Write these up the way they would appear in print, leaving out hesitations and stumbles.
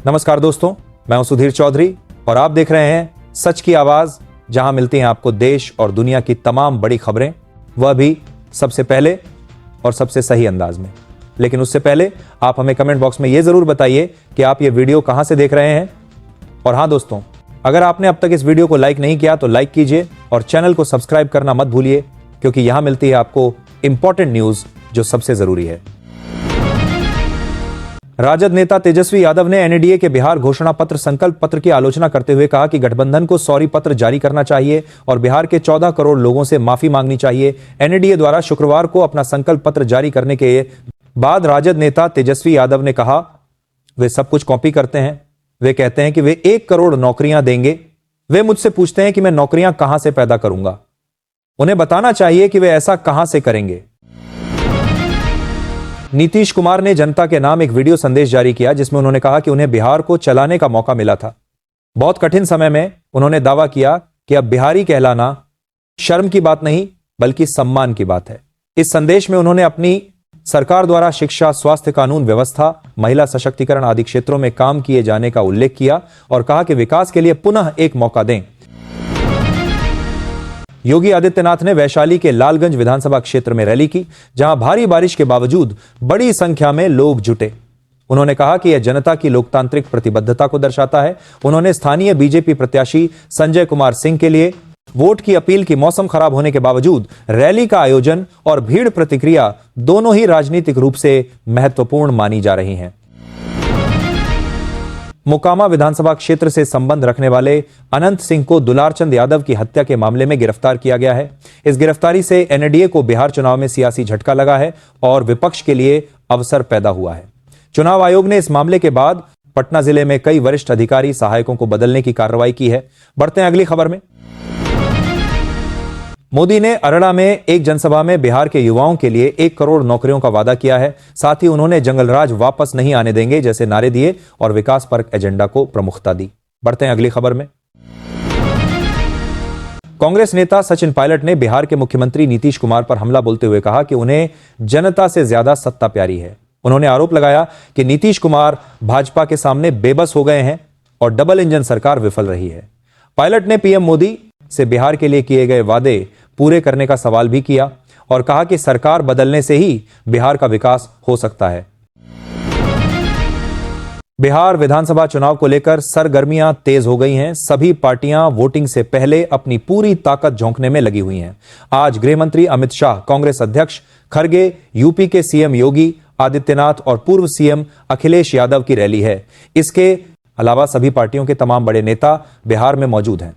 नमस्कार दोस्तों, मैं हूं सुधीर चौधरी और आप देख रहे हैं सच की आवाज, जहां मिलती हैं आपको देश और दुनिया की तमाम बड़ी खबरें, वह भी सबसे पहले और सबसे सही अंदाज में। लेकिन उससे पहले आप हमें कमेंट बॉक्स में यह जरूर बताइए कि आप ये वीडियो कहां से देख रहे हैं। और हां दोस्तों, अगर आपने अब तक इस वीडियो को लाइक नहीं किया तो लाइक कीजिए और चैनल को सब्सक्राइब करना मत भूलिए, क्योंकि यहां मिलती है आपको इंपॉर्टेंट न्यूज जो सबसे जरूरी है। राजद नेता तेजस्वी यादव ने एनडीए के बिहार घोषणा पत्र संकल्प पत्र की आलोचना करते हुए कहा कि गठबंधन को सॉरी पत्र जारी करना चाहिए और बिहार के 14 करोड़ लोगों से माफी मांगनी चाहिए। एनडीए द्वारा शुक्रवार को अपना संकल्प पत्र जारी करने के बाद राजद नेता तेजस्वी यादव ने कहा, वे सब कुछ कॉपी करते हैं। वे कहते हैं कि वे 1 करोड़ नौकरियां देंगे। वे मुझसे पूछते हैं कि मैं नौकरियां कहां से पैदा करूंगा। उन्हें बताना चाहिए कि वे ऐसा कहां से करेंगे। नीतीश कुमार ने जनता के नाम एक वीडियो संदेश जारी किया, जिसमें उन्होंने कहा कि उन्हें बिहार को चलाने का मौका मिला था। बहुत कठिन समय में उन्होंने दावा किया कि अब बिहारी कहलाना शर्म की बात नहीं बल्कि सम्मान की बात है। इस संदेश में उन्होंने अपनी सरकार द्वारा शिक्षा, स्वास्थ्य, कानून व्यवस्था, महिला सशक्तिकरण आदि क्षेत्रों में काम किए जाने का उल्लेख किया और कहा कि विकास के लिए पुनः एक मौका दें। योगी आदित्यनाथ ने वैशाली के लालगंज विधानसभा क्षेत्र में रैली की, जहां भारी बारिश के बावजूद बड़ी संख्या में लोग जुटे। उन्होंने कहा कि यह जनता की लोकतांत्रिक प्रतिबद्धता को दर्शाता है। उन्होंने स्थानीय बीजेपी प्रत्याशी संजय कुमार सिंह के लिए वोट की अपील की। मौसम खराब होने के बावजूद रैली का आयोजन और भीड़ प्रतिक्रिया दोनों ही राजनीतिक रूप से महत्वपूर्ण मानी जा रही हैं। मोकामा विधानसभा क्षेत्र से संबंध रखने वाले अनंत सिंह को दुलारचंद यादव की हत्या के मामले में गिरफ्तार किया गया है। इस गिरफ्तारी से एनडीए को बिहार चुनाव में सियासी झटका लगा है और विपक्ष के लिए अवसर पैदा हुआ है। चुनाव आयोग ने इस मामले के बाद पटना जिले में कई वरिष्ठ अधिकारी सहायकों को बदलने की कार्रवाई की है। बढ़ते हैं अगली खबर में। मोदी ने अरड़ा में एक जनसभा में बिहार के युवाओं के लिए 1 करोड़ नौकरियों का वादा किया है। साथ ही उन्होंने जंगलराज वापस नहीं आने देंगे जैसे नारे दिए और विकास परक एजेंडा को प्रमुखता दी। बढ़ते हैं अगली खबर में। कांग्रेस नेता सचिन पायलट ने बिहार के मुख्यमंत्री नीतीश कुमार पर हमला बोलते हुए कहा कि उन्हें जनता से ज्यादा सत्ता प्यारी है। उन्होंने आरोप लगाया कि नीतीश कुमार भाजपा के सामने बेबस हो गए हैं और डबल इंजन सरकार विफल रही है। पायलट ने पीएम मोदी से बिहार के लिए किए गए वादे पूरे करने का सवाल भी किया और कहा कि सरकार बदलने से ही बिहार का विकास हो सकता है। बिहार विधानसभा चुनाव को लेकर सरगर्मियां तेज हो गई हैं। सभी पार्टियां वोटिंग से पहले अपनी पूरी ताकत झोंकने में लगी हुई हैं। आज गृह मंत्री अमित शाह, कांग्रेस अध्यक्ष खड़गे, यूपी के सीएम योगी आदित्यनाथ और पूर्व सीएम अखिलेश यादव की रैली है। इसके अलावा सभी पार्टियों के तमाम बड़े नेता बिहार में मौजूद हैं।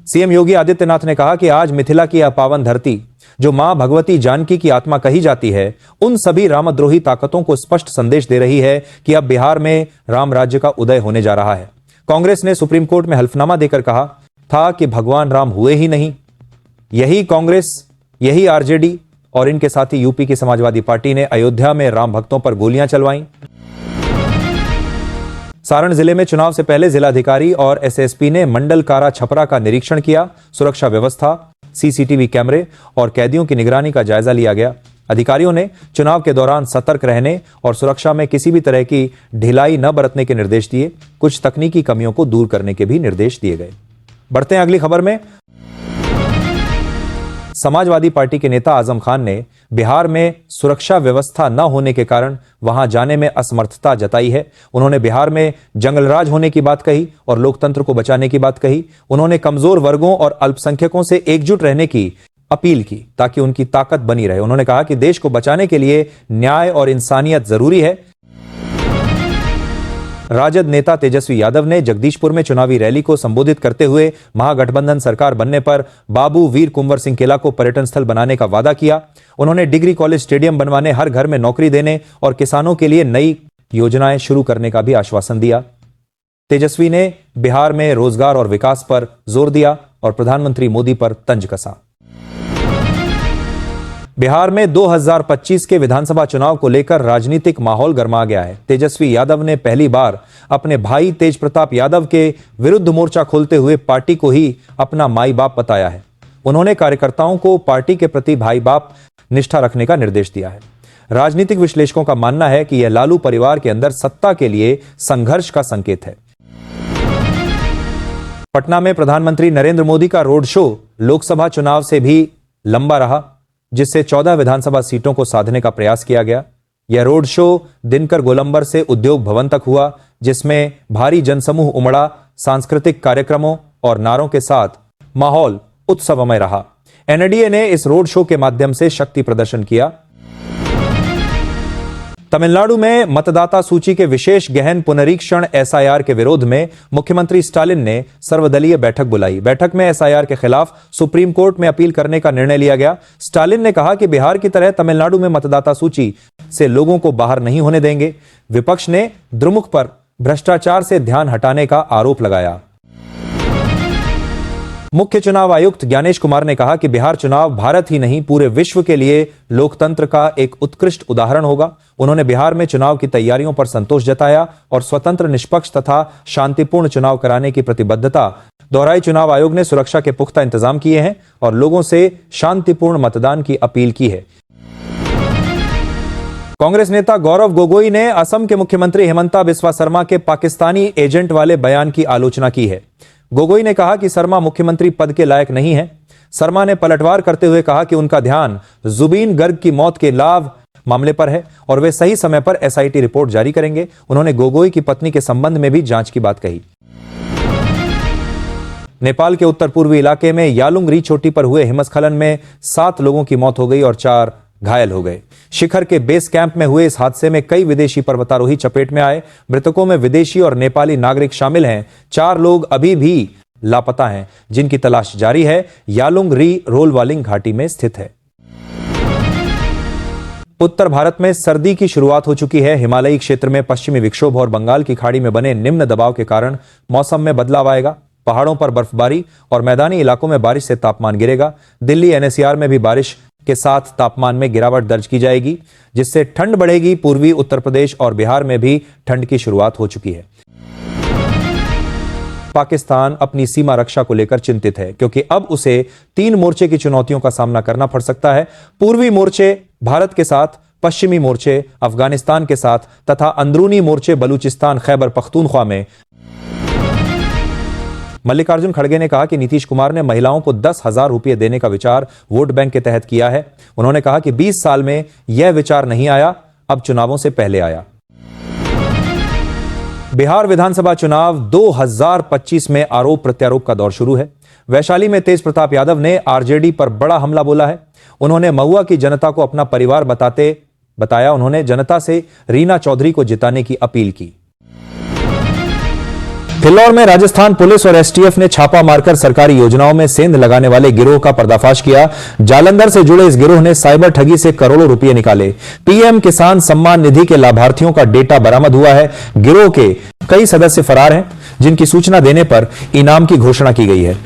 सीएम योगी आदित्यनाथ ने कहा कि आज मिथिला की यह पावन धरती, जो मां भगवती जानकी की आत्मा कही जाती है, उन सभी रामद्रोही ताकतों को स्पष्ट संदेश दे रही है कि अब बिहार में राम राज्य का उदय होने जा रहा है। कांग्रेस ने सुप्रीम कोर्ट में हल्फनामा देकर कहा था कि भगवान राम हुए ही नहीं। यही कांग्रेस, यही आरजेडी और इनके साथी यूपी की समाजवादी पार्टी ने अयोध्या में राम भक्तों पर गोलियां चलवाई। सारण जिले में चुनाव से पहले जिलाधिकारी और एसएसपी ने मंडल कारा छपरा का निरीक्षण किया। सुरक्षा व्यवस्था, सीसीटीवी कैमरे और कैदियों की निगरानी का जायजा लिया गया। अधिकारियों ने चुनाव के दौरान सतर्क रहने और सुरक्षा में किसी भी तरह की ढिलाई न बरतने के निर्देश दिए। कुछ तकनीकी कमियों को दूर करने के भी निर्देश दिए गए। बढ़ते हैं अगली खबर में। समाजवादी पार्टी के नेता आजम खान ने बिहार में सुरक्षा व्यवस्था न होने के कारण वहां जाने में असमर्थता जताई है। उन्होंने बिहार में जंगलराज होने की बात कही और लोकतंत्र को बचाने की बात कही। उन्होंने कमजोर वर्गों और अल्पसंख्यकों से एकजुट रहने की अपील की ताकि उनकी ताकत बनी रहे। उन्होंने कहा कि देश को बचाने के लिए न्याय और इंसानियत जरूरी है। राजद नेता तेजस्वी यादव ने जगदीशपुर में चुनावी रैली को संबोधित करते हुए महागठबंधन सरकार बनने पर बाबू वीर कुंवर सिंह किला को पर्यटन स्थल बनाने का वादा किया। उन्होंने डिग्री कॉलेज, स्टेडियम बनवाने, हर घर में नौकरी देने और किसानों के लिए नई योजनाएं शुरू करने का भी आश्वासन दिया। तेजस्वी ने बिहार में रोजगार और विकास पर जोर दिया और प्रधानमंत्री मोदी पर तंज कसा। बिहार में 2025 के विधानसभा चुनाव को लेकर राजनीतिक माहौल गर्मा गया है। तेजस्वी यादव ने पहली बार अपने भाई तेज प्रताप यादव के विरुद्ध मोर्चा खोलते हुए पार्टी को ही अपना माई बाप बताया है। उन्होंने कार्यकर्ताओं को पार्टी के प्रति भाई बाप निष्ठा रखने का निर्देश दिया है। राजनीतिक विश्लेषकों का मानना है कि यह लालू परिवार के अंदर सत्ता के लिए संघर्ष का संकेत है। पटना में प्रधानमंत्री नरेंद्र मोदी का रोड शो लोकसभा चुनाव से भी लंबा रहा, जिससे 14 विधानसभा सीटों को साधने का प्रयास किया गया। यह रोड शो दिनकर गोलंबर से उद्योग भवन तक हुआ, जिसमें भारी जनसमूह उमड़ा। सांस्कृतिक कार्यक्रमों और नारों के साथ माहौल उत्सवमय रहा। एनडीए ने इस रोड शो के माध्यम से शक्ति प्रदर्शन किया। तमिलनाडु में मतदाता सूची के विशेष गहन पुनरीक्षण एसआईआर के विरोध में मुख्यमंत्री स्टालिन ने सर्वदलीय बैठक बुलाई। बैठक में एसआईआर के खिलाफ सुप्रीम कोर्ट में अपील करने का निर्णय लिया गया। स्टालिन ने कहा कि बिहार की तरह तमिलनाडु में मतदाता सूची से लोगों को बाहर नहीं होने देंगे। विपक्ष ने द्रुमुख पर भ्रष्टाचार से ध्यान हटाने का आरोप लगाया। मुख्य चुनाव आयुक्त ज्ञानेश कुमार ने कहा कि बिहार चुनाव भारत ही नहीं पूरे विश्व के लिए लोकतंत्र का एक उत्कृष्ट उदाहरण होगा। उन्होंने बिहार में चुनाव की तैयारियों पर संतोष जताया और स्वतंत्र, निष्पक्ष तथा शांतिपूर्ण चुनाव कराने की प्रतिबद्धता दोहराई। चुनाव आयोग ने सुरक्षा के पुख्ता इंतजाम किए हैं और लोगों से शांतिपूर्ण मतदान की अपील की है। कांग्रेस नेता गौरव गोगोई ने असम के मुख्यमंत्री हिमंता बिस्वा शर्मा के पाकिस्तानी एजेंट वाले बयान की आलोचना की है। गोगोई ने कहा कि शर्मा मुख्यमंत्री पद के लायक नहीं है। शर्मा ने पलटवार करते हुए कहा कि उनका ध्यान जुबीन गर्ग की मौत के लाभ मामले पर है और वे सही समय पर एसआईटी रिपोर्ट जारी करेंगे। उन्होंने गोगोई की पत्नी के संबंध में भी जांच की बात कही। नेपाल के उत्तर पूर्वी इलाके में यालुंग री चोटी पर हुए हिमस्खलन में 7 लोगों की मौत हो गई और 4 घायल हो गए। शिखर के बेस कैंप में हुए इस हादसे में कई विदेशी पर्वतारोही चपेट में आए। मृतकों में विदेशी और नेपाली नागरिक शामिल हैं। 4 लोग अभी भी लापता हैं, जिनकी तलाश जारी है। यालुंग री रोलवालिंग घाटी में स्थित है। उत्तर भारत में सर्दी की शुरुआत हो चुकी है। हिमालयी क्षेत्र में पश्चिमी विक्षोभ और बंगाल की खाड़ी में बने निम्न दबाव के कारण मौसम में बदलाव आएगा। पहाड़ों पर बर्फबारी और मैदानी इलाकों में बारिश से तापमान गिरेगा। दिल्ली एनसीआर में भी बारिश के साथ तापमान में गिरावट दर्ज की जाएगी, जिससे ठंड बढ़ेगी। पूर्वी उत्तर प्रदेश और बिहार में भी ठंड की शुरुआत हो चुकी है। पाकिस्तान अपनी सीमा रक्षा को लेकर चिंतित है, क्योंकि अब उसे 3 मोर्चे की चुनौतियों का सामना करना पड़ सकता है। पूर्वी मोर्चे भारत के साथ, पश्चिमी मोर्चे अफगानिस्तान के साथ तथा अंदरूनी मोर्चे बलूचिस्तान, खैबर पख्तूनख्वा में। मल्लिकार्जुन खड़गे ने कहा कि नीतीश कुमार ने महिलाओं को 10,000 रुपये देने का विचार वोट बैंक के तहत किया है। उन्होंने कहा कि 20 साल में यह विचार नहीं आया, अब चुनावों से पहले आया। बिहार विधानसभा चुनाव 2025 में आरोप प्रत्यारोप का दौर शुरू है। वैशाली में तेज प्रताप यादव ने आरजेडी पर बड़ा हमला बोला है। उन्होंने महुआ की जनता को अपना परिवार बताया। उन्होंने जनता से रीना चौधरी को जिताने की अपील की। फिल्लौर में राजस्थान पुलिस और एसटीएफ ने छापा मारकर सरकारी योजनाओं में सेंध लगाने वाले गिरोह का पर्दाफाश किया। जालंधर से जुड़े इस गिरोह ने साइबर ठगी से करोड़ों रुपए निकाले। पीएम किसान सम्मान निधि के लाभार्थियों का डेटा बरामद हुआ है। गिरोह के कई सदस्य फरार हैं, जिनकी सूचना देने पर इनाम की घोषणा की गई है।